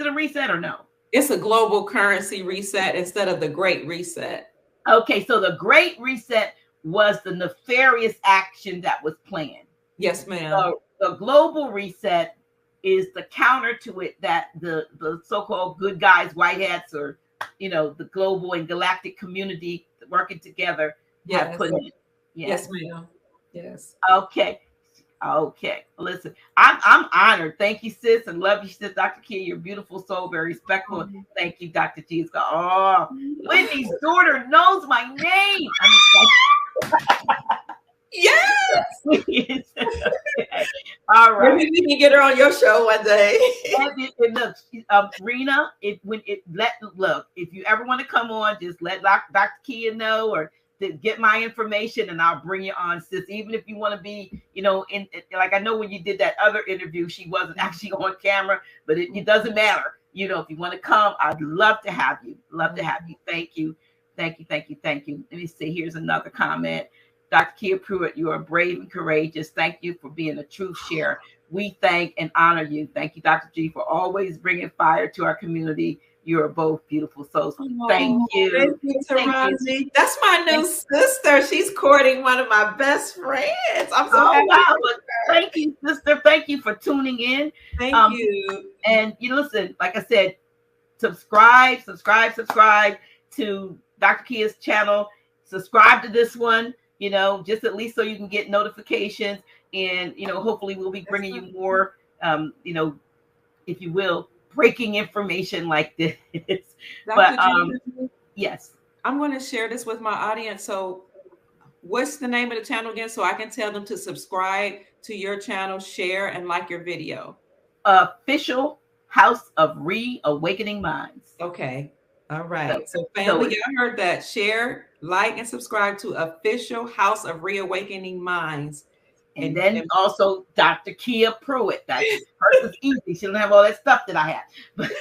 it a reset or no? It's a global currency reset instead of the Great Reset. Okay, so the Great Reset was the nefarious action that was planned. Yes, ma'am. So the global reset is the counter to it, that the so-called good guys, white hats, or the global and galactic community working together have put in. Yes, ma'am. Yes. Okay. Listen, I'm honored. Thank you, sis, and love you, sis. Dr. Kia, you're a beautiful soul, very respectful. Thank you, Dr. G. Wendy's daughter knows my name. I'm excited. Yes. All right. Maybe we can get her on your show one day. And look, Reena, if you ever want to come on, just let Dr. Kia know, or get my information, and I'll bring you on, sis. Even if you want to be, in like I know when you did that other interview, she wasn't actually on camera, but it doesn't matter. If you want to come, I'd love to have you. Thank you. Let me see. Here's another comment. Dr. Kia Pruitt, you are brave and courageous. Thank you for being a truth sharer. We thank and honor you. Thank you, Dr. G, for always bringing fire to our community. You are both beautiful souls. Thank you. Thank you. That's my new sister. She's courting one of my best friends. I'm so happy. Wow. Thank you, sister. Thank you for tuning in. Thank you. And you listen, like I said, subscribe to Dr. Kia's channel. Subscribe to this one, just at least so you can get notifications. And, hopefully we'll be bringing you more, if you will, breaking information like this. But yes, I'm going to share this with my audience. So what's the name of the channel again, so I can tell them to subscribe to your channel, share, and like your video? Official House of Reawakening Minds. Okay. All right. So family, y'all heard that. Share, like, and subscribe to Official House of Reawakening Minds. And then also Dr. Kia Pruitt. That person's easy. She don't have all that stuff that I have. But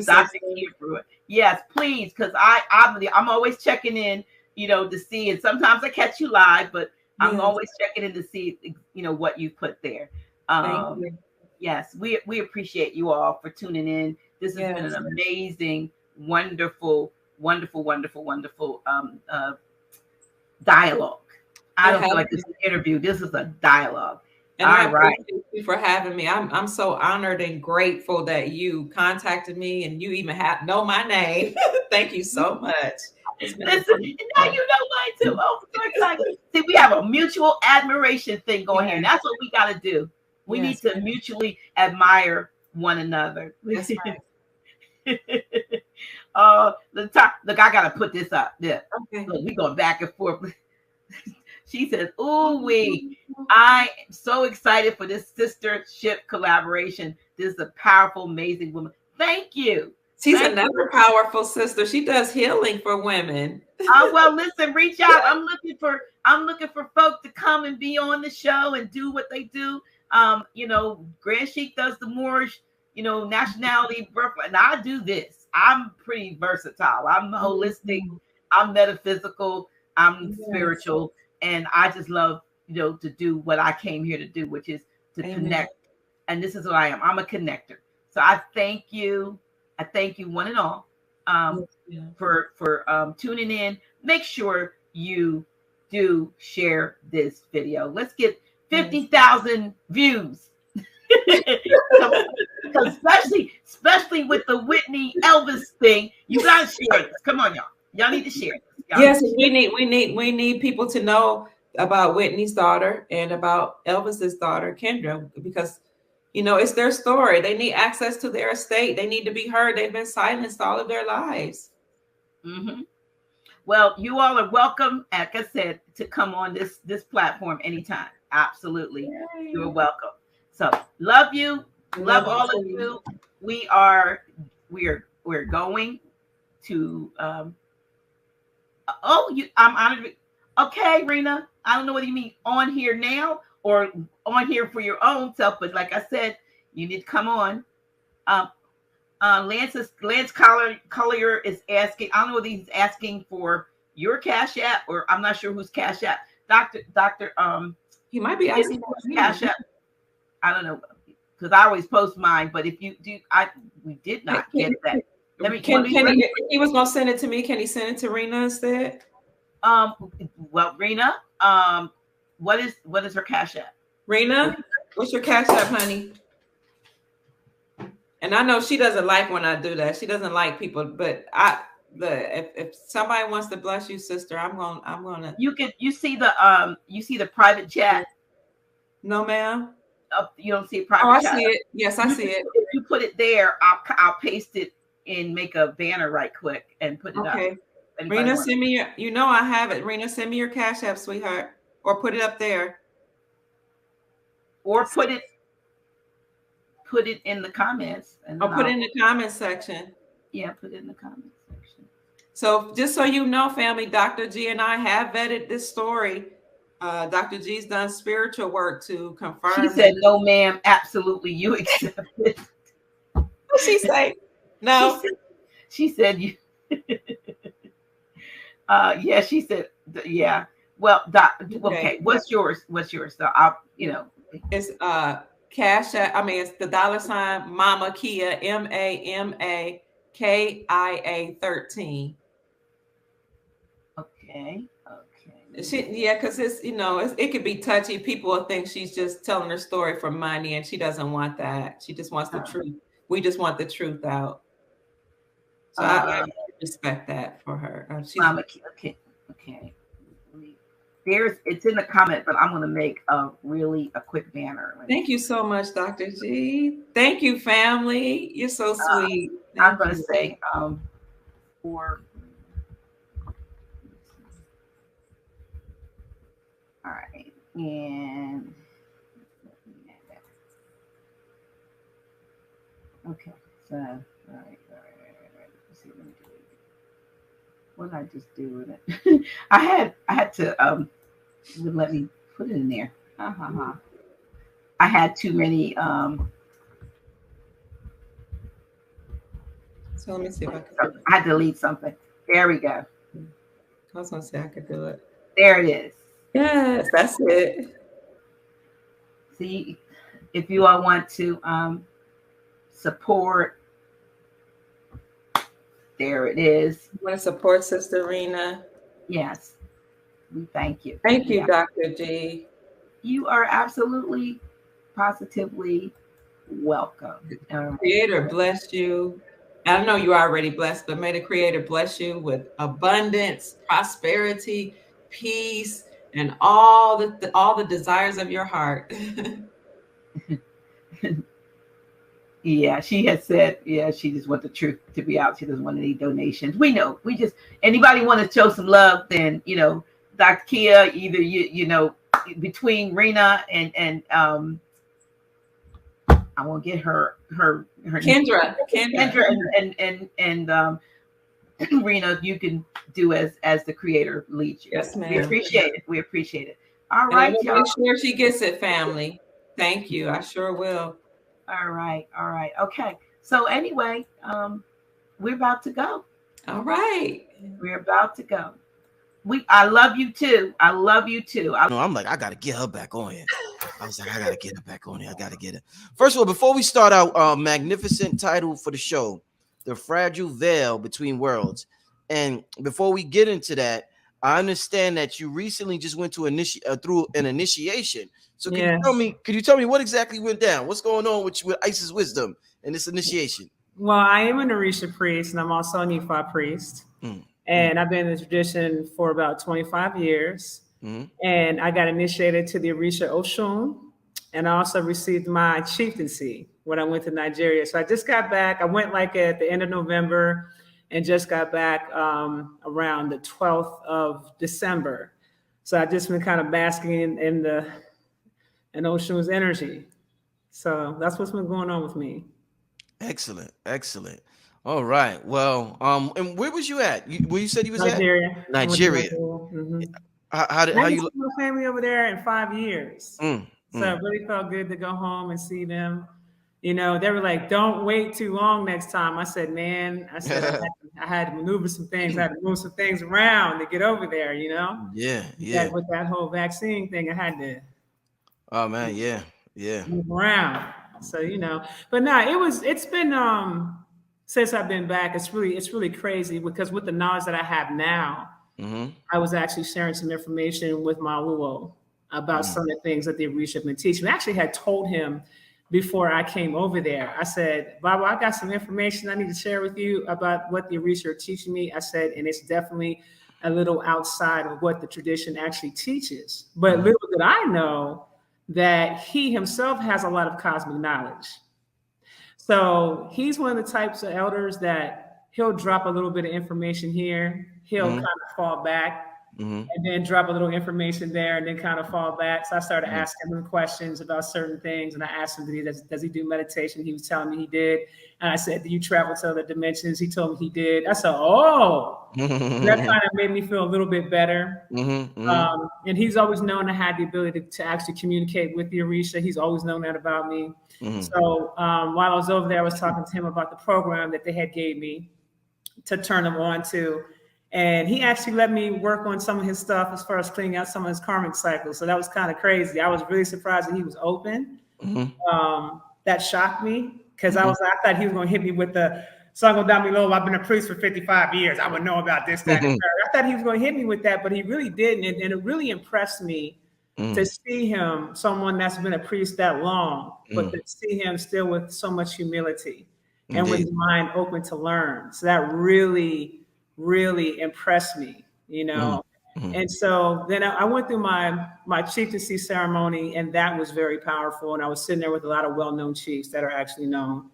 Dr. Kia Pruitt. Yes, please, because I'm always checking in, to see. And sometimes I catch you live, but I'm always checking in to see, what you put there. Thank you. Yes, we appreciate you all for tuning in. This has been an amazing, wonderful dialogue. I don't feel like this is an interview. This is a dialogue. And I appreciate you for having me. I'm so honored and grateful that you contacted me, and you even know my name. Thank you so much. Listen, now you know mine too. Oh, so excited. See, we have a mutual admiration thing going here. And that's what we got to do. We need to mutually admire one another. That's right. Look, I got to put this up. Yeah. Okay. Look, we going back and forth. She says, "Ooh, I am so excited for this sistership collaboration. This is a powerful, amazing woman." Thank you. She's another powerful sister. She does healing for women. Well, listen, reach out. I'm looking for folk to come and be on the show and do what they do. Grand Sheik does the Moorish, nationality, birth, and I do this. I'm pretty versatile. I'm holistic. I'm metaphysical. I'm spiritual. And I just love, to do what I came here to do, which is to Amen. connect. And this is what I am. I'm a connector. So I thank you. I thank you one and all for tuning in. Make sure you do share this video. Let's get 50,000 views. especially with the Whitney Elvis thing, you gotta share this. Come on, y'all. Y'all need to share this. Yes, we need people to know about Whitney's daughter and about Elvis's daughter, Kendra, because it's their story. They need access to their estate. They need to be heard. They've been silenced all of their lives. Mm-hmm. Well, you all are welcome, like I said, to come on this platform anytime. Absolutely. Yay. You're welcome. So love you. Love all of you. We're going to I'm honored. Okay, Reena. I don't know what you mean on here now or on here for your own self, but like I said, you need to come on. Lance Collier is asking. I don't know if he's asking for your Cash App, or I'm not sure who's Cash App. Doctor. He might be asking for Cash App. I don't know, because I always post mine. But if you do, we did not get that. He was gonna send it to me. Can he send it to Reena instead? Well, Reena, what is her Cash App? Reena, what's your Cash App, honey? And I know she doesn't like when I do that. She doesn't like people, but if somebody wants to bless you, sister, I'm gonna. You see the private chat? No, ma'am. You don't see a private chat? I see it. Yes, I see it. If you put it there, I'll paste it and make a banner right quick and put it up. Okay. Reena, send me your. I have it. Reena, send me your Cash App, sweetheart, or put it up there, or put it in the comments, and put it in the comment section. Yeah, put it in the comment section. So just so you know, family, Dr. G and I have vetted this story. Dr. G's done spiritual work to confirm. She said, "No, ma'am, absolutely, you accept it." What she say? No, she said you. Yeah, she said, yeah. Well, okay. What's yours? So I'll, it's Cash App. I mean, it's the $ Mama Kia MAMAKIA 13. Okay. Because it's it could be touchy. People will think she's just telling her story for money, and she doesn't want that. She just wants the truth. We just want the truth out. So I respect that for her. Mama Kia. Okay. It's in the comment, but I'm going to make a quick banner. Thank you so much, Dr. G. Thank you, family. You're so sweet. I'm going to say for. All right, and okay, so all right. Let's see, let me do it. What did I just do with it? I had to let me put it in there. I had too many. So let me see if I can. I had to delete something. There we go. I was gonna say I could do it. There it is. Yes, that's it. See, if you all want to support, there it is. You want to support Sister Reena? Yes. We thank you. Thank you, Dr. G. You are absolutely, positively welcome. Creator bless you. I know you're already blessed, but may the Creator bless you with abundance, prosperity, peace, and all the desires of your heart. Yeah, she has said, she just wants the truth to be out. She doesn't want any donations. We know. Anybody want to show some love, then, Dr. Kia, either between Reena and I won't get her Kendra and Reena, you can do as the Creator leads you. Yes, ma'am. We appreciate it. All right, y'all. Make sure she gets it, family. Thank you. I sure will. All right. Okay. So anyway, we're about to go. All right. We're about to go. I love you too. I love you too. No, I'm like, I gotta get her back on here. I was like, I gotta get her back on here. I gotta get her. First of all, before we start our magnificent title for the show, The Fragile Veil Between Worlds. And before we get into that, I understand that you recently just went to through an initiation. So can you tell me what exactly went down? What's going on with Isis Wisdom and this initiation? Well, I am an Orisha priest, and I'm also a Nephi priest. And I've been in the tradition for about 25 years. And I got initiated to the Orisha Oshun, and I also received my chieftaincy when I went to Nigeria. So I just got back. I went like at the end of November and just got back around the 12th of December. So I've just been kind of basking in Oshun's energy. So that's what's been going on with me. Excellent. All right. Well, and where was you at? Where you said you was Nigeria. at? Nigeria. How you my family over there in 5 years? So it really felt good to go home and see them. You know, they were like, "Don't wait too long next time." I said, I had to maneuver some things. I had to move some things around to get over there. You know. Yeah. With that whole vaccine thing, I had to. Oh man, yeah. Move around. So but no, it's been since I've been back, it's really crazy because with the knowledge that I have now, I was actually sharing some information with my Wuo about some of the things that the Orisha have been teaching. I actually had told him before I came over there. I said, Baba, I got some information I need to share with you about what the Orisha are teaching me. I said, and it's definitely a little outside of what the tradition actually teaches. But little did I know that he himself has a lot of cosmic knowledge. So he's one of the types of elders that he'll drop a little bit of information here. He'll kind of fall back and then drop a little information there and then kind of fall back. So I started asking him questions about certain things. And I asked him, does he do meditation? He was telling me he did. And I said, do you travel to other dimensions? He told me he did. I said, that kind of made me feel a little bit better. And he's always known I had the ability to actually communicate with the Orisha. He's always known that about me. So while I was over there, I was talking to him about the program that they had gave me to turn him on to. And he actually let me work on some of his stuff as far as cleaning out some of his karmic cycles. So that was kind of crazy. I was really surprised that he was open. That shocked me because I thought he was going to hit me with the Sango Damilo. I've been a priest for 55 years. I would know about this, that, and that. I thought he was going to hit me with that, but he really didn't. And it really impressed me to see him, someone that's been a priest that long, but to see him still with so much humility and with his mind open to learn. So that really impressed me, And so then I went through my chieftaincy ceremony, and that was very powerful. And I was sitting there with a lot of well-known chiefs that are actually known.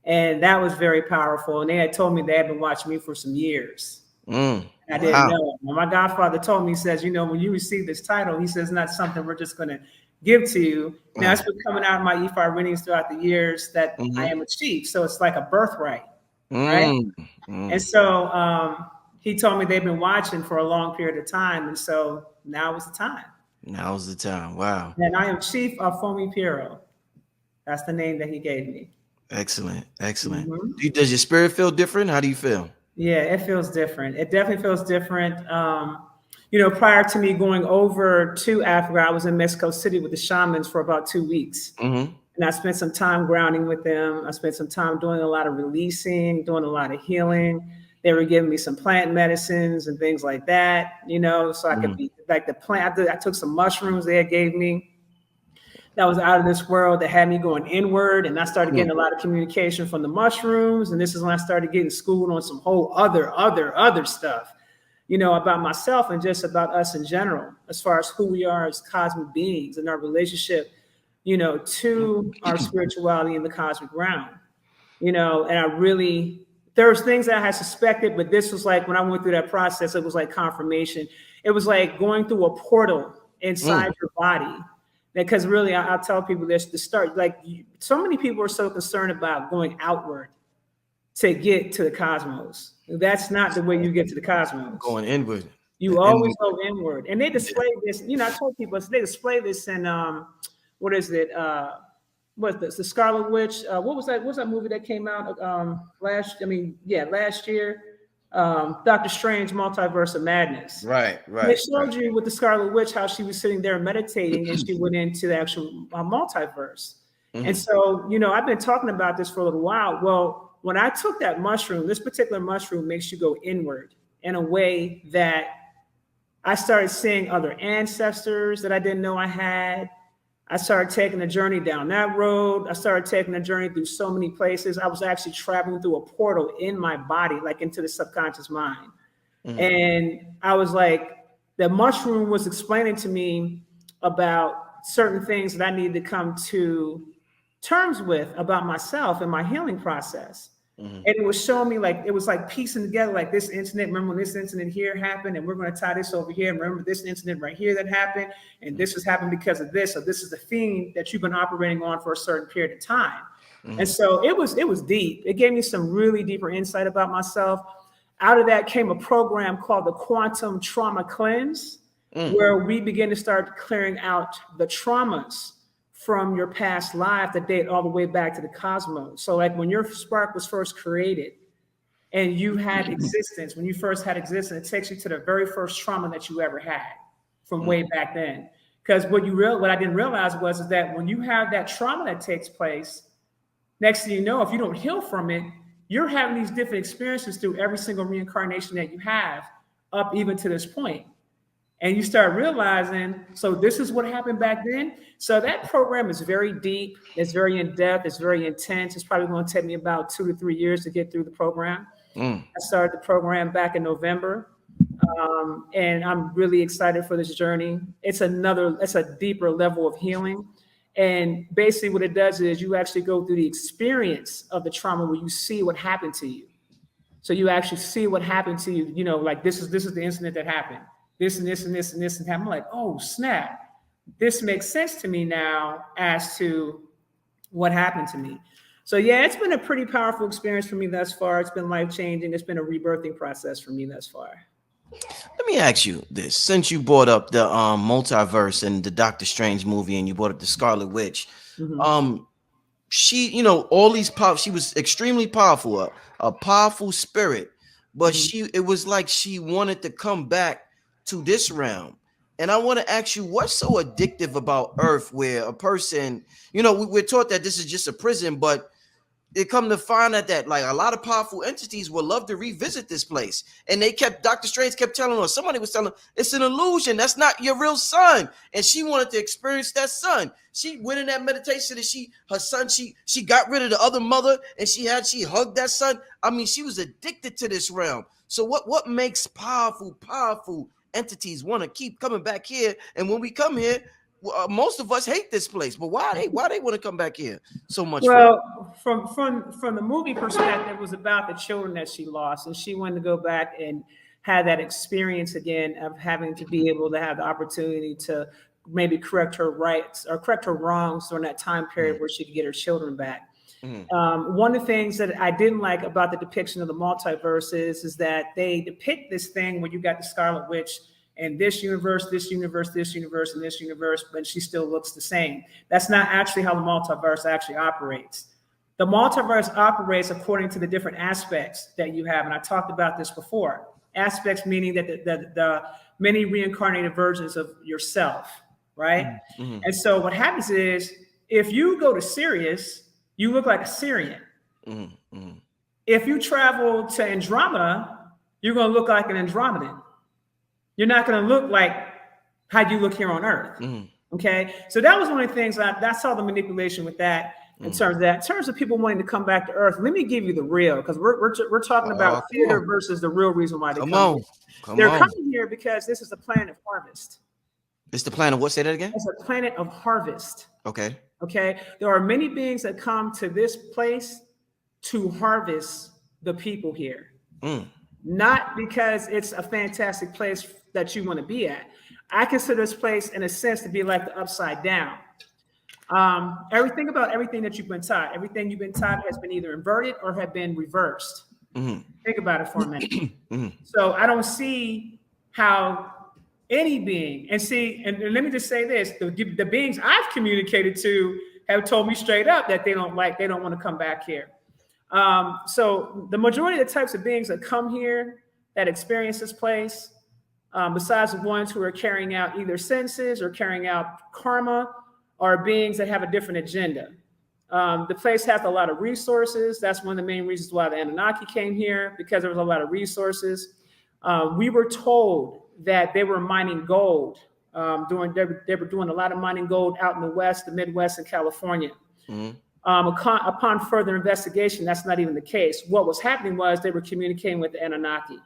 And that was very powerful. And they had told me they had been watching me for some years. I didn't know. When my godfather told me, he says, when you receive this title, he says, not something we're just going to give to you. Now, it's been coming out of my Ifa readings throughout the years that I am a chief. So it's like a birthright, right? And so he told me they've been watching for a long period of time. And so now was the time. Now's the time. Wow. And I am Chief of Fomi Piro. That's the name that he gave me. Excellent. Does your spirit feel different? How do you feel? Yeah, it feels different. It definitely feels different. Prior to me going over to Africa, I was in Mexico City with the shamans for about 2 weeks. And I spent some time grounding with them. I spent some time doing a lot of releasing, doing a lot of healing. They were giving me some plant medicines and things like that, so I could be like the plant. I took some mushrooms they had gave me that was out of this world that had me going inward. And I started getting a lot of communication from the mushrooms. And this is when I started getting schooled on some whole other stuff, about myself and just about us in general, as far as who we are as cosmic beings and our relationship, to our spirituality in the cosmic realm, and there was things that I had suspected, but this was like, when I went through that process, it was like confirmation. It was like going through a portal inside your body. Because really, I'll tell people this to start, like so many people are so concerned about going outward to get to the cosmos. That's not the way you get to the cosmos. Going inward. You always go inward. And they display this, I told people, they display this in, what is it? What's this? The Scarlet Witch. What was that movie that came out last year? Doctor Strange Multiverse of Madness. Right. They showed you with the Scarlet Witch how she was sitting there meditating and she went into the actual multiverse. And so, you know, I've been talking about this for a little while. Well, when I took that mushroom, this particular mushroom makes you go inward in a way that I started seeing other ancestors that I didn't know I had. I started taking a journey down that road. I started taking a journey through so many places. I was actually traveling through a portal in my body, like into the subconscious mind. And I was like, the mushroom was explaining to me about certain things that I needed to come to terms with about myself and my healing process. And it was showing me, like, it was like piecing together, like, this incident, remember when this incident here happened, and we're going to tie this over here, and remember this incident right here that happened, and this has happened because of this, so this is the theme that you've been operating on for a certain period of time. And so it was deep. It gave me some really deeper insight about myself. Out of that came a program called the Quantum Trauma Cleanse, where we begin to start clearing out the traumas from your past life that date all the way back to the cosmos. So like when your spark was first created and you had existence, when you first had existence, it takes you to the very first trauma that you ever had from way back then. Because what I didn't realize was that when you have that trauma that takes place, next thing you know, if you don't heal from it, you're having these different experiences through every single reincarnation that you have up even to this point. And you start realizing, so this is what happened back then. So that program is very deep. It's very in-depth. It's very intense. It's probably going to take me about 2 to 3 years to get through the program. I started the program back in November. And I'm really excited for this journey. It's a deeper level of healing. And basically what it does is you actually go through the experience of the trauma where you see what happened to you. So you actually see what happened to you, you know, like this is the incident that happened. This and this and this and this and that. I'm like, oh, snap. This makes sense to me now as to what happened to me. So yeah, it's been a pretty powerful experience for me thus far. It's been life-changing. It's been a rebirthing process for me thus far. Let me ask you this. Since you brought up the multiverse and the Doctor Strange movie and you brought up the Scarlet Witch, she, you know, all these she was extremely powerful, a powerful spirit, but it was like she wanted to come back to this realm. And I want to ask you, what's so addictive about Earth where a person, you know, we're taught that this is just a prison, but it come to find that like a lot of powerful entities would love to revisit this place. And Dr. Strange kept telling her, somebody was telling her, it's an illusion. That's not your real son. And she wanted to experience that son. She went in that meditation and her son, she got rid of the other mother and she hugged that son. I mean, she was addicted to this realm. So what makes powerful entities want to keep coming back here? And when we come here, most of us hate this place, but why they want to come back here so much? Well, from the movie perspective, it was about the children that she lost, and she wanted to go back and have that experience again of having to be able to have the opportunity to maybe correct her rights or correct her wrongs during that time period where she could get her children back. One of the things that I didn't like about the depiction of the multiverse is that they depict this thing where you got the Scarlet Witch and this universe, this universe, this universe, and this universe, but she still looks the same. That's not actually how the multiverse actually operates. The multiverse operates according to the different aspects that you have. And I talked about this before. Aspects meaning that the many reincarnated versions of yourself, right? And so what happens is if you go to Sirius, you look like a Syrian. If you travel to Andromeda, you're going to look like an Andromedan. You're not going to look like how you look here on Earth. Okay. So that was one of the things I saw the manipulation with that in terms of that. In terms of people wanting to come back to Earth, let me give you the real, because we're talking about theater versus the real reason why they come. They're coming here because this is the planet of harvest. It's the planet of what? Say that again? It's a planet of harvest. Okay. Okay. There are many beings that come to this place to harvest the people here. Not because it's a fantastic place that you want to be at. I consider this place in a sense to be like the upside down. Everything that you've been taught, everything you've been taught has been either inverted or have been reversed. Think about it for a minute. So I don't see how any being, and let me just say this, the beings I've communicated to have told me straight up that they don't want to come back here. So the majority of the types of beings that come here that experience this place, besides the ones who are carrying out either sentences or carrying out karma, are beings that have a different agenda. The place has a lot of resources. That's one of the main reasons why the Anunnaki came here, because there was a lot of resources. We were told that they were mining gold. They were doing a lot of mining gold out in the West, the Midwest, and California. Upon further investigation, that's not even the case. What was happening was they were communicating with the Anunnaki.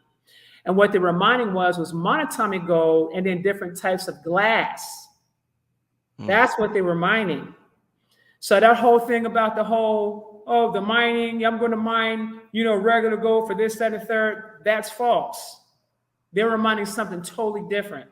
And what they were mining was monatomic gold and then different types of glass. That's what they were mining. So that whole thing about the mining, I'm going to mine, regular gold for this, that, and third, that's false. They were mining something totally different.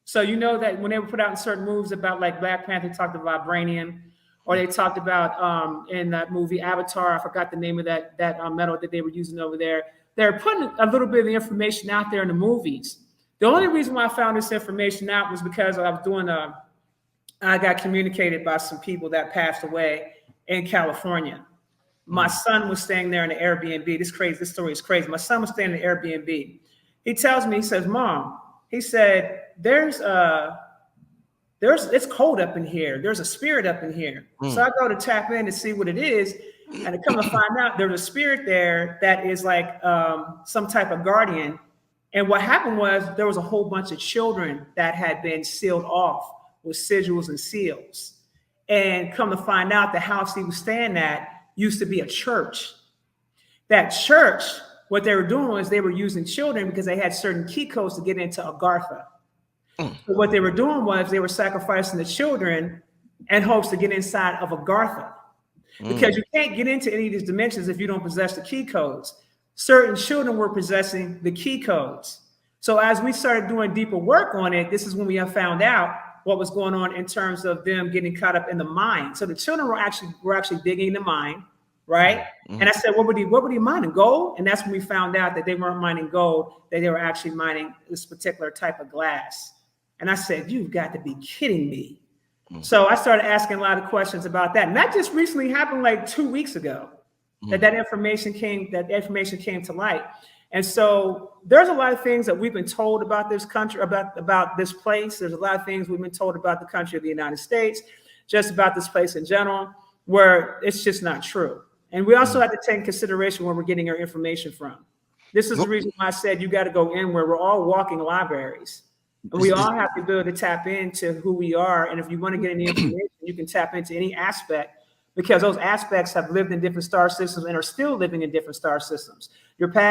So you know that when they were put out in certain movies about, like, Black Panther talked about vibranium, or they talked about in that movie Avatar, I forgot the name of that metal that they were using over there. They're putting a little bit of the information out there in the movies. The only reason why I found this information out was because I was I got communicated by some people that passed away in California. My son was staying there in the Airbnb. This story is crazy. My son was staying in the Airbnb. He tells me, he says, "Mom," he said, it's cold up in here. There's a spirit up in here. So I go to tap in to see what it is. And to come to find out, there's a spirit there that is like some type of guardian. And what happened was there was a whole bunch of children that had been sealed off with sigils and seals. And come to find out, the house he was staying at used to be a church. That church, what they were doing was they were using children because they had certain key codes to get into Agartha. So what they were doing was they were sacrificing the children in hopes to get inside of Agartha. Because you can't get into any of these dimensions if you don't possess the key codes. Certain children were possessing the key codes. So as we started doing deeper work on it, this is when we have found out what was going on in terms of them getting caught up in the mine. So the children were actually digging the mine, right? And I said, what were they mining? Gold? And that's when we found out that they weren't mining gold, that they were actually mining this particular type of glass. And I said, you've got to be kidding me. So I started asking a lot of questions about that. And that just recently happened like 2 weeks ago, that information came to light. And so there's a lot of things that we've been told about this country, about this place. There's a lot of things we've been told about the country of the United States, just about this place in general, where it's just not true. And we also have to take into consideration where we're getting our information from. This is the reason why I said you got to go in where we're all walking libraries. And we all have to be able to tap into who we are. And if you want to get any information, you can tap into any aspect, because those aspects have lived in different star systems and are still living in different star systems. Your past